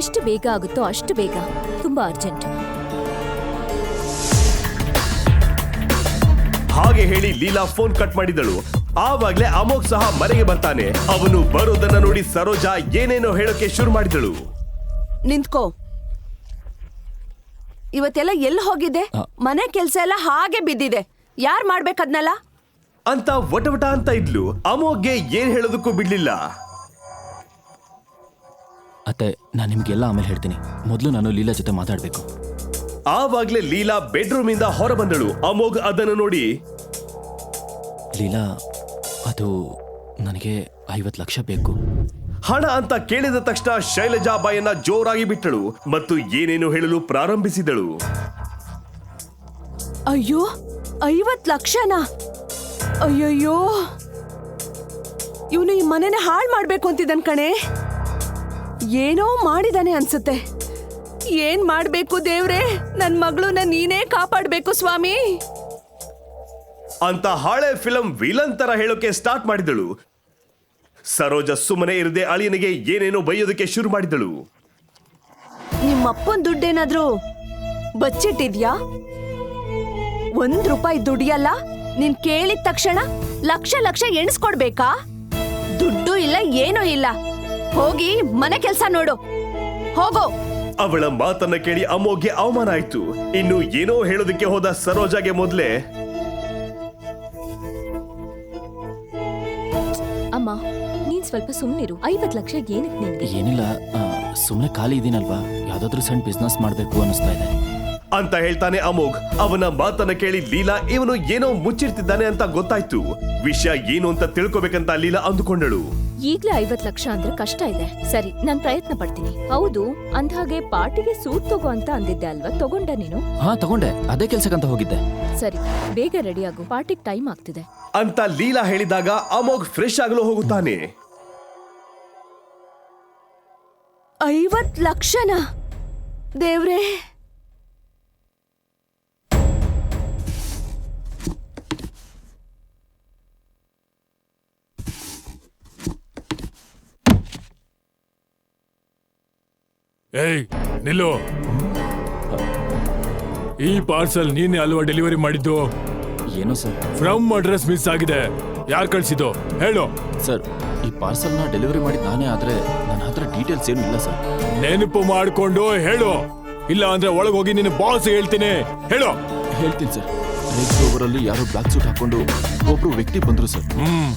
ಎಷ್ಟು ಬೇಗ ಆಗುತ್ತೋ ಅಷ್ಟು ಬೇಗ. ತುಂಬಾ ಅರ್ಜೆಂಟ್. ಹಾಗೆ ಹೇಳಿ ಲೀಲಾ ಫೋನ್ ಕಟ್ ಮಾಡಿದಳು. ಆವಾಗ್ಲೇ ಅಮೋಘ್ ಸಹ ಮನೆಗೆ ಬರ್ತಾನೆ. ಅವನು ಬರೋದನ್ನ ನೋಡಿ ಸರೋಜಾ ಏನೇನೋ ಹೇಳೋಕೆ ಶುರು ಮಾಡಿದಳು. ನಿಂತ್ಕೋ. ಇವತ್ತೆಲ್ಲ ಎಲ್ಲಿ ಹೋಗಿದ್ದೆ? ಮನೆ ಕೆಲ್ಸ ಎಲ್ಲ ಹಾಗೆ ಬಿದ್ದಿದೆ. ಯಾರ್ ಮಾಡ್ಬೇಕದ್ನಲ್ಲ ಅಂತ ವಟವಟ ಅಂತ ಇದ್ಲು. ಅಮೋಘ್ಗೆ ಏನ್ ಹೇಳೋದಕ್ಕೂ ಬಿಡ್ಲಿಲ್ಲ. ಅತ್ತೆ, ನಾನು ನಿಮ್ಗೆಲ್ಲ ಆಮೇಲೆ ಹೇಳ್ತೀನಿ. ಮೊದಲು ನಾನು ಲೀಲಾ ಜೊತೆ ಮಾತಾಡ್ಬೇಕು. ಆವಾಗ್ಲೇ ಲೀಲಾ ಬೆಡ್ರೂಮ್ ಇಂದ ಹೊರ ಬಂದಳು. ಅಮೋಘ್ ಅದನ್ನು ನೋಡಿ, ಲೀಲಾ, ಅದು ನನಗೆ 50 ಲಕ್ಷ ಬೇಕು. ಹಣ ಅಂತ ಕೇಳಿದ ತಕ್ಷಣ ಶೈಲಜಾ ಬಾಯನ್ನ ಜೋರಾಗಿ ಬಿಟ್ಟಳು ಮತ್ತು ಏನೇನು ಹೇಳಲು ಪ್ರಾರಂಭಿಸಿದಳು. ಅಯ್ಯೋ, 50 ಲಕ್ಷನಾ? ಅಯ್ಯಯ್ಯೋ, ಇವನು ಈ ಮನೆನ ಹಾಳು ಮಾಡ್ಬೇಕು ಅಂತಿದ್ದನ್ ಕಣೆ. ಏನೋ ಮಾಡಿದಾನೆ ಅನ್ಸುತ್ತೆ. ಏನ್ ಮಾಡ್ಬೇಕು ದೇವ್ರೆ? ನನ್ ಮಗಳನ್ನ ನೀನೇ ಕಾಪಾಡ್ಬೇಕು ಸ್ವಾಮಿ ಅಂತ ಹಳೆ ಫಿಲಂ ವಿಲನ್ ತರ ಹೇಳೋಕೆ ಸ್ಟಾರ್ಟ್ ಮಾಡಿದಳು. ಸರೋಜಾ ಸುಮ್ಮನೆ ಇರದೆ ಅಳಿಯನಿಗೆ ಏನೇನೋ ಬೈಯೋದಕ್ಕೆ ಶುರು ಮಾಡಿದಳು. ನಿಮ್ಮಪ್ಪನ್ ದುಡ್ಡೇನಾದ್ರೂ ಬಚ್ಚಿಟ್ಟಿದ್ಯಾ? ₹1 ದುಡಿಯಲ್ಲ. ನೀನ್ ಕೇಳಿದ ತಕ್ಷಣ ಲಕ್ಷ ಲಕ್ಷ ಎಣಿಸ್ಕೊಡ್ಬೇಕಾ? ದುಡ್ಡು ಇಲ್ಲ, ಏನೂ ಇಲ್ಲ. ಹೋಗಿ ಮನೆ ಕೆಲ್ಸ ನೋಡು, ಹೋಗೋ. ಅವಳ ಮಾತನ್ನ ಕೇಳಿ ಅಮೋಘ್ಗೆ ಅವಮಾನ ಆಯ್ತು. ಇನ್ನು ಏನೋ ಹೇಳೋದಕ್ಕೆ ಹೋದ ಸರೋಜಾಗೆ ಮೊದಲೇ, ಅಮ್ಮ, ನೀನ್ ಸ್ವಲ್ಪ ಸುಮ್ನಿರು. 50 ಲಕ್ಷ ಏನಕ್ಕೆ ನಿನ್ಗೆ? ಏನಿಲ್ಲ, ಸುಮ್ಮನೆ ಖಾಲಿ ಇದೀನಲ್ವಾ, ಯಾವ್ದಾದ್ರು ಸಣ್ಣ ಬಿಸ್ನೆಸ್ ಮಾಡಬೇಕು ಅನ್ನಿಸ್ತಾ ಇದೆ ಅಂತ ಹೇಳ್ತಾನೆ ಅಮೋಘ್. ಅವನ ಮಾತನ್ನ ಕೇಳಿ ಲೀಲಾ ಇವನು ಏನೋ ಮುಚ್ಚಿಡ್ತಿದ್ದಾನೆ ಅಂತ ಗೊತ್ತಾಯ್ತು. ವಿಷಯ ಏನು ಅಂತ ತಿಳ್ಕೊಬೇಕಂತ ಲೀಲಾ ಅಂದುಕೊಂಡಳು. ಈಗ್ಲೇ 50 ಲಕ್ಷ ಅಂದ್ರೆ ಕಷ್ಟ ಇದೆ. ಸರಿ, ನಾನ್ ಪ್ರಯತ್ನ ಪಡ್ತೀನಿ. ಹೌದು, ಅಂದ್ಹಾಗೆ ಪಾರ್ಟಿಗೆ ಸೂಟ್ ತಗೋ ಅಂತ ಅಂದಿದ್ದೆ ಅಲ್ವಾ? ತಗೊಂಡ ನೀನು? ಹಾ, ತಗೊಂಡೆ. ಅದೇ ಕೆಲ್ಸಕ್ಕಂತ ಹೋಗಿದ್ದೆ. ಸರಿ, ಬೇಗ ರೆಡಿ ಆಗು, ಪಾರ್ಟಿಗೆ ಟೈಮ್ ಆಗ್ತಿದೆ ಅಂತ ಲೀಲಾ ಹೇಳಿದಾಗ ಅಮೋಘ್ ಫ್ರೆಶ್ ಆಗಲು ಹೋಗುತ್ತಾನೆ. 50 ಲಕ್ಷನಾ? ದೇವ್ರೇ, ಏಯ್ ನಿಲ್ಲು. ಈ ಪಾರ್ಸಲ್ ನೀನೇ ಅಲ್ವಾ ಡೆಲಿವರಿ ಮಾಡಿದ್ದು? ಏನೋ ಸರ್, ಫ್ರಮ್ ಅಡ್ರೆಸ್ ಮಿಸ್ ಆಗಿದೆ. ಯಾರು ಕಳ್ಸಿದ್ದು ಹೇಳು. ಸರ್, ಈ ಪಾರ್ಸಲ್ನ ಡೆಲಿವರಿ ಮಾಡಿದ ನಾನೇ, ಆದ್ರೆ ನನ್ನ ಹತ್ರ ಡೀಟೇಲ್ಸ್ ಏನು ಇಲ್ಲ ಸರ್. ನೆನಪು ಮಾಡ್ಕೊಂಡು ಹೇಳು, ಇಲ್ಲ ಅಂದ್ರೆ ಒಳಗೆ ಹೋಗಿ ನಿನ್ನ ಬಾಸ್ ಹೇಳ್ತೀನಿ. ಹೇಳು. ಹೇಳ್ತೀನಿ ಸರ್. ರೇಂಜ್ ರೋವರಲ್ಲಿ ಯಾರೋ ಬ್ಲಾಕ್ ಸೂಟ್ ಹಾಕೊಂಡು ಒಬ್ರು ವ್ಯಕ್ತಿ ಬಂದ್ರು ಸರ್.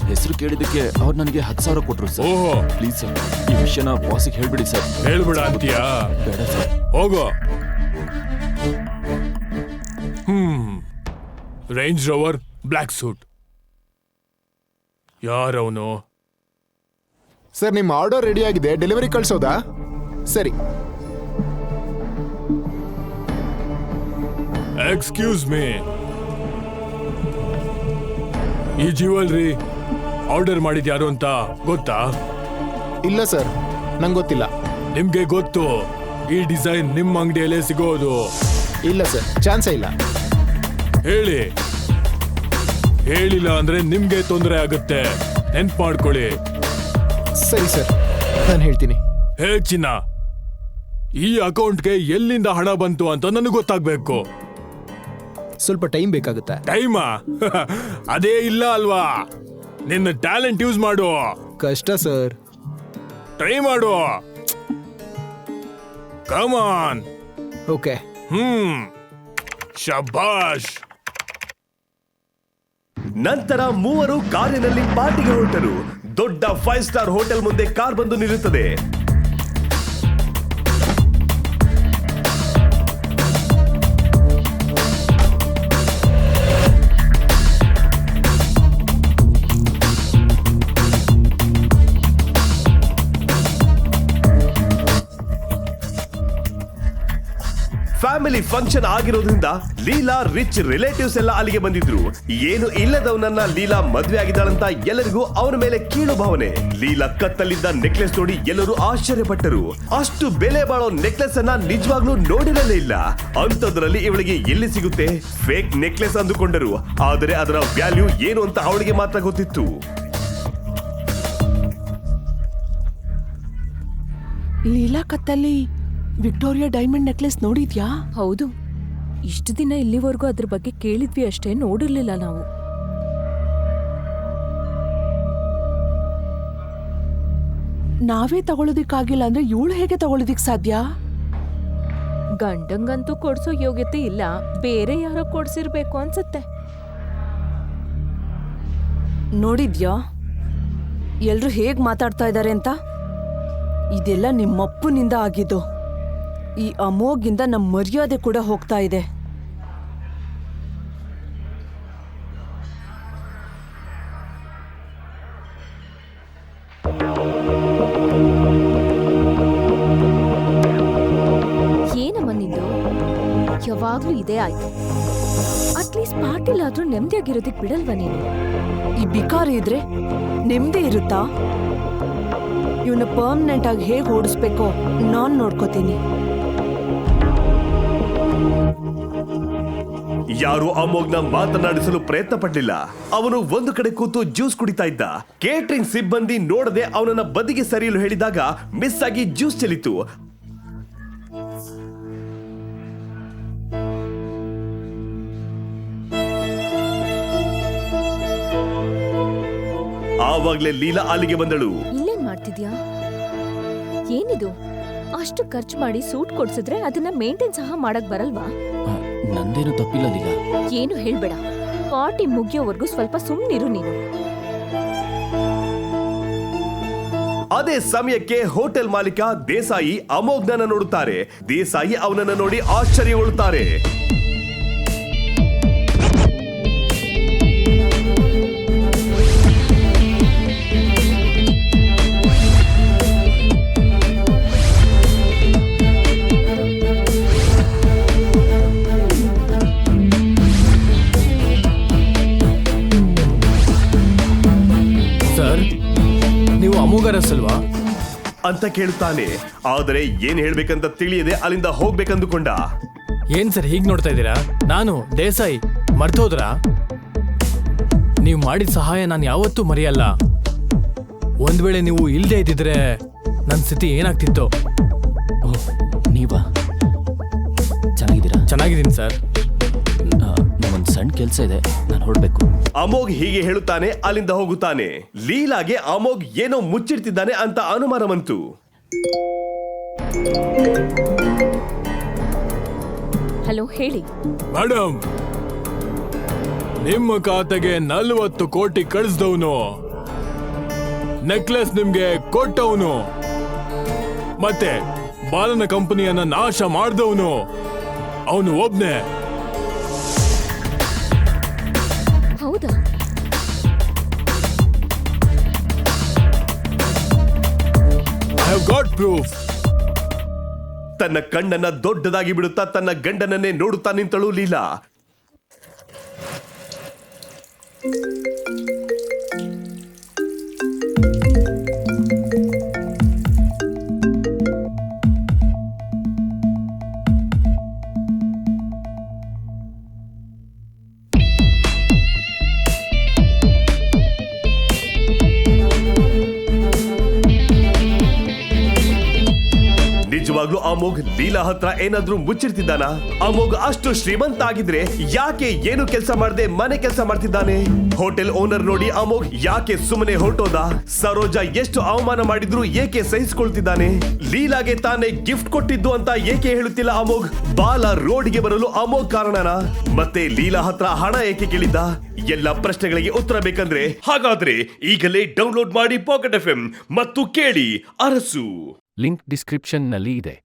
ಹೆಸರು ಕೇಳಿದಕ್ಕೆ ಅವ್ರು ನನಗೆ 10,000 ಕೊಟ್ರು ಸರ್. ಓಹೋ, ಪ್ಲೀಸ್ ಸರ್, ಈ ವಿಷಯನ ಬಾಸಿಗೆ ಹೇಳ್ಬಿಡಿ ಸರ್. ಹೇಳ್ಬಿಡ ಅಂತೀಯಾ? ಬೇಡ ಸರ್. ಹೋಗೋ. Range Rover, black suit. ಯಾರವನು? ಸರ್, ನಿಮ್ಮ ಆರ್ಡರ್ ರೆಡಿ ಆಗಿದೆ, ಡೆಲಿವರಿ ಕಳ್ಸೋದಾ? ಸರಿ. ಎಕ್ಸ್ಕ್ಯೂಸ್ ಮೀ, ಈ ಜ್ಯುವೆಲ್ರಿ ಆರ್ಡರ್ ಮಾಡಿದ್ಯಾರು ಅಂತ ಗೊತ್ತಾ? ಇಲ್ಲ ಸರ್, ನಂಗೆ ಗೊತ್ತಿಲ್ಲ. ನಿಮ್ಗೆ ಗೊತ್ತು ಈ ಡಿಸೈನ್ ನಿಮ್ಮ ಅಂಗಡಿಯಲ್ಲೇ ಸಿಗೋದು. ಇಲ್ಲ ಸರ್, ಚಾನ್ಸೇ ಇಲ್ಲ. ಹೇಳಿ. ಹೇಳಿಲ್ಲ ಅಂದ್ರೆ ನಿಮ್ಗೆ ತೊಂದರೆ ಆಗುತ್ತೆ, ನೆನ್ಪು ಮಾಡ್ಕೊಳ್ಳಿ. ಸರಿ ಸರ್, ನಾನು ಹೇಳ್ತೀನಿ. ಹೇ ಚಿನ್ನ, ಈ ಅಕೌಂಟ್ಗೆ ಎಲ್ಲಿಂದ ಹಣ ಬಂತು ಅಂತ ನನಗೆ ಗೊತ್ತಾಗ್ಬೇಕು. ಸ್ವಲ್ಪ ಟೈಮ್ ಬೇಕಾಗುತ್ತೆ. ಟೈಮಾ? ಅದೇ ಇಲ್ಲ ಅಲ್ವಾ? ನಿನ್ನ ಟ್ಯಾಲೆಂಟ್ ಯೂಸ್ ಮಾಡು. ಕಷ್ಟ ಸರ್. ಟ್ರೈ ಮಾಡು. Come on. ಓಕೆ. ಶಬಾಷ್. ನಂತರ ಮೂವರು ಕಾರಿನಲ್ಲಿ ಪಾರ್ಟಿಗೆ ಹೊರಟರು. ದೊಡ್ಡ 5 ಸ್ಟಾರ್ ಹೋಟೆಲ್ ಮುಂದೆ ಕಾರ್ ಬಂದು ನಿಲ್ಲುತ್ತದೆ. ಫ್ಯಾಮಿಲಿ ಫಂಕ್ಷನ್ ಆಗಿರೋದ್ರಿಂದ ಲೀಲಾ ರಿಚ್ ರಿಲೇಟಿವ್ಸ್ ಎಲ್ಲ ಅಲ್ಲಿಗೆ ಬಂದಿದ್ರು. ಏನು ಇಲ್ಲದವನನ್ನ ಲೀಲಾ ಮದ್ವೆ ಆಗಿದ್ದಾಳಂತ ಎಲ್ಲರಿಗೂ ಅವನ ಮೇಲೆ ಕೀಳು ಭಾವನೆ. ಲೀಲಾ ಕತ್ತಲ್ಲಿದ್ದ ನೆಕ್ಲೆಸ್ ನೋಡಿ ಎಲ್ಲರೂ ಆಶ್ಚರ್ಯಪಟ್ಟರು. ಅಷ್ಟು ಬೆಲೆ ಬಾಳೋ ನೆಕ್ಲೆಸ್ ಅನ್ನ ನಿಜವಾಗ್ಲೂ ನೋಡಿರಲೇ ಇಲ್ಲ. ಅಂತದ್ರಲ್ಲಿ ಇವಳಿಗೆ ಎಲ್ಲಿ ಸಿಗುತ್ತೆ? ಫೇಕ್ ನೆಕ್ಲೆಸ್ ಅಂದುಕೊಂಡರು. ಆದರೆ ಅದರ ವ್ಯಾಲ್ಯೂ ಏನು ಅಂತ ಅವಳಿಗೆ ಮಾತ್ರ ಗೊತ್ತಿತ್ತು. ಲೀಲಾ ಕತ್ತಲ್ಲಿ ವಿಕ್ಟೋರಿಯಾ ಡೈಮಂಡ್ ನೆಕ್ಲೆಸ್ ನೋಡಿದ್ಯಾ? ಹೌದು, ಇಷ್ಟು ದಿನ ಇಲ್ಲಿವರೆಗೂ ಅದ್ರ ಬಗ್ಗೆ ಕೇಳಿದ್ವಿ ಅಷ್ಟೇ, ನೋಡಿರ್ಲಿಲ್ಲ ನಾವು. ನಾವೇ ತಗೊಳ್ಳೋದಿಕ್ಕಾಗಿಲ್ಲ ಅಂದ್ರೆ ಇವಳು ಹೇಗೆ ತಗೊಳ್ಳೋದಿಕ್ ಸಾಧ್ಯ? ಗಂಡಂಗಂತೂ ಕೊಡ್ಸೋ ಯೋಗ್ಯತೆ ಇಲ್ಲ, ಬೇರೆ ಯಾರೋ ಕೊಡ್ಸಿರ್ಬೇಕು ಅನ್ಸತ್ತೆ. ನೋಡಿದ್ಯಾ ಎಲ್ರು ಹೇಗ್ ಮಾತಾಡ್ತಾ ಇದ್ದಾರೆ ಅಂತ? ಇದೆಲ್ಲ ನಿಮ್ಮಪ್ಪನಿಂದ ಆಗಿದ್ದು. ಈ ಅಮೋಗಿಂದ ನಮ್ಮ ಮರ್ಯಾದೆ ಕೂಡ ಹೋಗ್ತಾ ಇದೆ. ಏನಮ್ಮ ನಿಂದು? ಯಾವಾಗ್ಲೂ ಇದೇ ಆಯ್ತು. ಅಟ್ಲೀಸ್ಟ್ ಪಾರ್ಟಿಲಾದ್ರೂ ನೆಮ್ಮದಿಯಾಗಿರೋದಕ್ ಬಿಡಲ್ವಾ ನೀನು? ಈ ಬಿಕಾರಿ ಇದ್ರೆ ನೆಮ್ಮದಿ ಇರುತ್ತಾ? ಇವನ್ನ ಪರ್ಮನೆಂಟ್ ಆಗಿ ಹೇಗೆ ಓಡಿಸ್ಬೇಕೋ ನಾನ್ ನೋಡ್ಕೋತೀನಿ. ಯಾರು ಅಮೋಘ್ನ ಮಾತನಾಡಿಸಲು ಪ್ರಯತ್ನ ಪಡಲಿಲ್ಲ. ಅವನು ಒಂದು ಕಡೆ ಕೂತು ಜ್ಯೂಸ್ ಕುಡಿತಾ ಇದ್ದ. ಕೇಟರಿಂಗ್ ಸಿಬ್ಬಂದಿ ನೋಡದೆ ಅವನನ್ನ ಬದಿಗೆ ಸರಿಯಲು ಹೇಳಿದಾಗ ಮಿಸ್ ಆಗಿ ಜ್ಯೂಸ್ ಚೆಲ್ಲಿತು. ಆವಾಗ್ಲೇ ಲೀಲಾ ಅಲ್ಲಿಗೆ ಬಂದಳು. ಇಲ್ಲೇನ್ ಮಾಡ್ತಿದ್ಯಾ? ಏನಿದು? ಅಷ್ಟು ಖರ್ಚು ಮಾಡಿ ಸೂಟ್ ಕೊಡ್ಸಿದ್ರೆ ಅದನ್ನ ಮೇಂಟೈನ್ ಸಹ ಮಾಡಕ್ ಬರಲ್ವಾ? ನಂದೇನು ತಪ್ಪಿಲ್ಲ ಲೀಲಾ. ಏನು ಹೇಳ್ಬೇಡ. ಪಾರ್ಟಿ ಮುಗಿಯೋವರೆಗೂ ಸ್ವಲ್ಪ ಸುಮ್ಮನಿರು ನೀನು. ಅದೇ ಸಮಯಕ್ಕೆ ಹೋಟೆಲ್ ಮಾಲೀಕ ದೇಸಾಯಿ ಅಮೋಘ್ನನ್ನ ನೋಡುತ್ತಾರೆ. ದೇಸಾಯಿ ಅವನನ್ನ ನೋಡಿ ಆಶ್ಚರ್ಯಗೊಳ್ಳುತ್ತಾರೆ. ಅಮೋಘರಸಲ್ವಾ ಅಂತ ಕೇಳುತ್ತಾನೆ. ಆದರೆ ಏನ್ ಹೇಳ್ಬೇಕಂತ ತಿಳಿಯದೆ ಅಲ್ಲಿಂದ ಹೋಗ್ಬೇಕಂದುಕೊಂಡ. ಏನ್ ಸರ್ ಹೀಗ್ ನೋಡ್ತಾ ಇದ್ದೀರಾ? ನಾನು ದೇಸಾಯಿ, ಮರ್ತೋದ್ರಾ? ನೀವು ಮಾಡಿದ ಸಹಾಯ ನಾನು ಯಾವತ್ತೂ ಮರೆಯಲ್ಲ. ಒಂದ್ ವೇಳೆ ನೀವು ಇಲ್ಲದೆ ಇದ್ದಿದ್ರೆ ನನ್ನ ಸ್ಥಿತಿ ಏನಾಗ್ತಿತ್ತು? ಓಹ್, ನೀವಾ? ಚೆನ್ನಾಗಿದ್ದೀರಾ? ಚೆನ್ನಾಗಿದ್ದೀನಿ ಸರ್. ಒಂದು ಸಣ್ಣ ಕೆಲಸ ಇದೆ, ನಾನು ಹೊರಡ್ಬೇಕು. ಅಮೋಘ್ ಹೀಗೆ ಹೇಳುತ್ತಾನೆ, ಅಲ್ಲಿಂದ ಹೋಗುತ್ತಾನೆ. ಲೀಲಾಗೆ ಅಮೋಘ್ ಏನೋ ಮುಚ್ಚಿಡ್ತಿದ್ದಾನೆ ಅಂತ ಅನುಮಾನ ಬಂತು. ಹಲೋ, ಹೇಳಿ. ಮೇಡಮ್, ನಿಮ್ಮ ಖಾತೆಗೆ 40 ಕೋಟಿ ಕಳಿಸ್ದವನು, ನೆಕ್ಲೆಸ್ ನಿಮ್ಗೆ ಕೊಟ್ಟವನು, ಮತ್ತೆ ಬಾಲನ ಕಂಪನಿಯನ್ನ ನಾಶ ಮಾಡಿದವನು ಅವನು ಒಬ್ನೇ. ಹೌದಾ? I have got proof. ತನ್ನ ಕಣ್ಣನ್ನ ದೊಡ್ಡದಾಗಿ ಬಿಡುತ್ತಾ ತನ್ನ ಗಂಡನನ್ನೇ ನೋಡುತ್ತಾ ನಿಂತಳು ಲೀಲಾ. ನಿಜವಾಗ್ಲೂ ಅಮೋಘ್ ಲೀಲಾ ಹತ್ರ ಏನಾದ್ರೂ ಮುಚ್ಚಿಡ್ತಿದ್ದಾನ? ಅಮೋಘ್ ಅಷ್ಟು ಶ್ರೀಮಂತ ಆಗಿದ್ರೆ ಯಾಕೆ ಏನು ಕೆಲಸ ಮಾಡದೆ ಮನೆ ಕೆಲಸ ಮಾಡ್ತಿದ್ದಾನೆ? ಹೋಟೆಲ್ ಓನರ್ ನೋಡಿ ಅಮೋಘ್ ಯಾಕೆ ಸುಮ್ಮನೆ ಹೊರಟೋದ? ಸರೋಜಾ ಎಷ್ಟು ಅವಮಾನ ಮಾಡಿದ್ರು ಏಕೆ ಸಹಿಸಿಕೊಳ್ತಿದ್ದಾನೆ? ಲೀಲಾಗೆ ತಾನೇ ಗಿಫ್ಟ್ ಕೊಟ್ಟಿದ್ದು ಅಂತ ಏಕೆ ಹೇಳುತ್ತಿಲ್ಲ ಅಮೋಘ್? ಬಾಲ ರೋಡ್ಗೆ ಬರಲು ಅಮೋಘ್ ಕಾರಣನಾ? ಮತ್ತೆ ಲೀಲಾ ಹತ್ರ ಹಣ ಏಕೆ ಕೇಳಿದ್ದ? ಎಲ್ಲ ಪ್ರಶ್ನೆಗಳಿಗೆ ಉತ್ತರ ಬೇಕಂದ್ರೆ ಹಾಗಾದ್ರೆ ಈಗಲೇ ಡೌನ್ಲೋಡ್ ಮಾಡಿ ಪಾಕೆಟ್ FM ಮತ್ತು ಕೇಳಿ ಅರಸು. ಲಿಂಕ್ ಡಿಸ್ಕ್ರಿಪ್ಷನ್ನಲ್ಲಿ ಇದೆ.